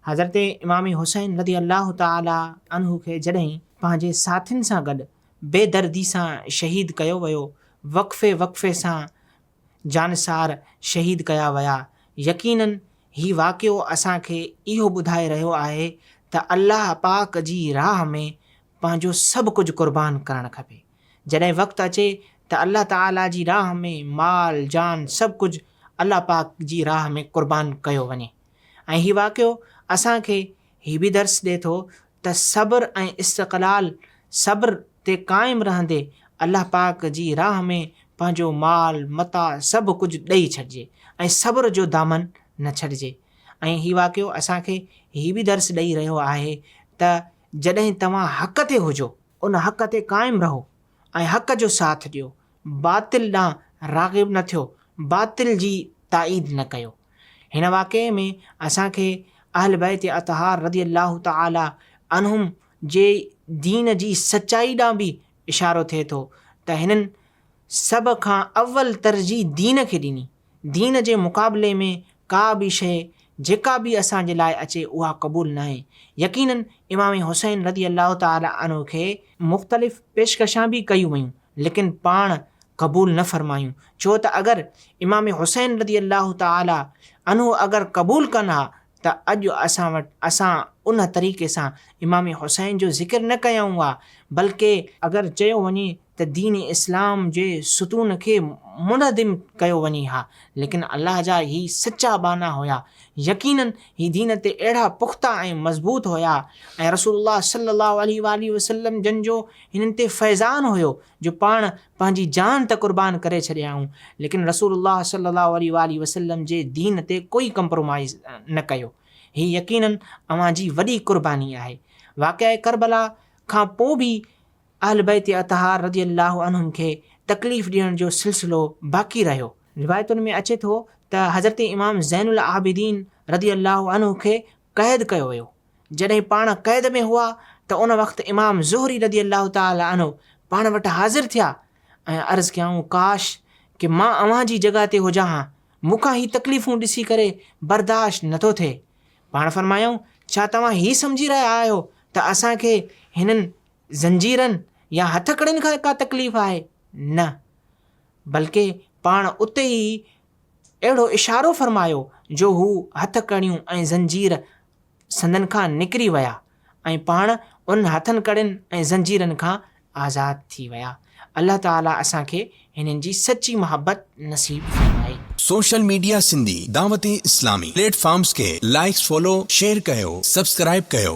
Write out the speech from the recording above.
हज़रत इमाम हुसैन रज़ी अल्लाह ताला अन्हु खे जॾहिं पंहिंजे साथियुनि सां गॾु बेदर्दी सां शहीद कयो वियो, वक़फ़े वक़फ़े सां जानसार शहीद कया विया, यकीनन हीउ वाक़ियो असांखे इहो ॿुधाए रहियो आहे त अल्लाह पाक जी राह में पंहिंजो सभु कुझु क़ुर्बान करणु खपे। जॾहिं वक़्तु अचे त अल्लाह ताला जी राह में माल जान सभु कुझु अल्लाह पाक जी राह में क़ुर्बान कयो वञे। ऐं हीउ वाक़ियो असांखे हीउ बि दर्स ॾिए थो त सब्र ऐं इस्तक़लाल, सब्र ते क़ाइमु रहंदे अल्लाह पाक जी राह में पंहिंजो माल मता सभु कुझु ॾेई छॾिजे ऐं सब्र जो दामन न छॾिजे। ऐं हीउ वाक़ियो असांखे हीउ बि दर्स ॾेई रहियो आहे त जॾहिं तव्हां हक़ ते हुजो, उन हक़ ते क़ाइमु रहो ऐं हक़ जो साथ ॾियो, बातिल ॾांहुं राग़िब न थियो, बातिल जी ताईद न कयो। हिन वाक़िए में असांखे अहल बैत अतहार रज़ी अल्लाह ताला अन्हुम जे दीन जी सचाई ॾांहुं बि इशारो थिए थो त हिननि सभ खां अव्वल तरजीह दीन खे ॾिनी। दीन जे मुक़ाबले में का बि शइ जेका बि असांजे लाइ अचे उहा क़बूल न आहे। यकीनन इमाम हुसैन रज़ी अल्लाह ताला अन्हु खे मुख़्तलिफ़ पेशकशां बि कयूं वयूं, लेकिन पाण क़बूल न फ़रमायूं, छो त अगरि इमाम हुसैन रज़ी अल्लाह ताला अन्हु अगरि क़बूल कनि हा त अॼु असां उन तरीक़े सां इमाम हुसैन जो ज़िक्र न कयूं हा, बल्कि अगरि चयो वञे त दीन इस्लाम जे सुतून खे मुनहदिम कयो वञे हा। लेकिन अल्लाह जा ही सचा बाना हुया, यकीनन ही दीन ते अहिड़ा पुख़्ता ऐं मज़बूत हुया ऐं रसूलुल्लाह सल्लल्लाहु अलैहि वसल्लम जन जो हिननि ते फैज़ान हुयो जो पाण पंहिंजी जान त क़ुर्बान करे छॾियाऊं, लेकिन रसूलुल्लाह सल्लल्लाहु अलैहि वसल्लम जे दीन ते कोई कंप्रोमाइज़ न कयो। ही यकीनन अवां जी वॾी क़ुर्बानी आहे। वाक़िआ करबला खां पोइ बि अहल बैत अतहार रज़ी अल्लाह अन्हुम खे तकलीफ़ ॾियण जो सिलसिलो बाक़ी रहियो। रिवायतुनि में अचे थो त हज़रत इमाम ज़ैनुल आबिदीन रज़ी अल्लाह अन्हु खे क़ैद कयो वियो। जॾहिं पाण क़ैद में हुआ त उन वक़्तु इमाम ज़ुहरी रज़ी अल्लाह ताला अन्हु पाण वटि हाज़िर थिया ऐं अर्ज़ु कयऊं, काश कि मां अव्हां जी जॻह ते हुजां हा, मूंखां ही तकलीफ़ूं ॾिसी करे बर्दाश्त नथो थिए। पाण फरमायूं, छा तव्हां ही सम्झी रहिया आहियो त असांखे हिननि ज़ंजीरनि या हथकड़ियुनि खां का तकलीफ़ आहे? न, बल्कि पाण उते ई अहिड़ो इशारो फ़रमायो जो हू हथकड़ियूं ऐं ज़ंजीर संदनि खां निकिरी विया ऐं पाण उन हथनि कड़ियुनि ऐं ज़ंजीरनि खां आज़ादु थी विया। अल्लाह ताला असांखे हिननि जी सची मोहब्बत नसीब फरमाए। Social media Sindhi Dawat Islami platforms के लाइक्स फॉलो शेयर कयो, सब्सक्राइब कयो।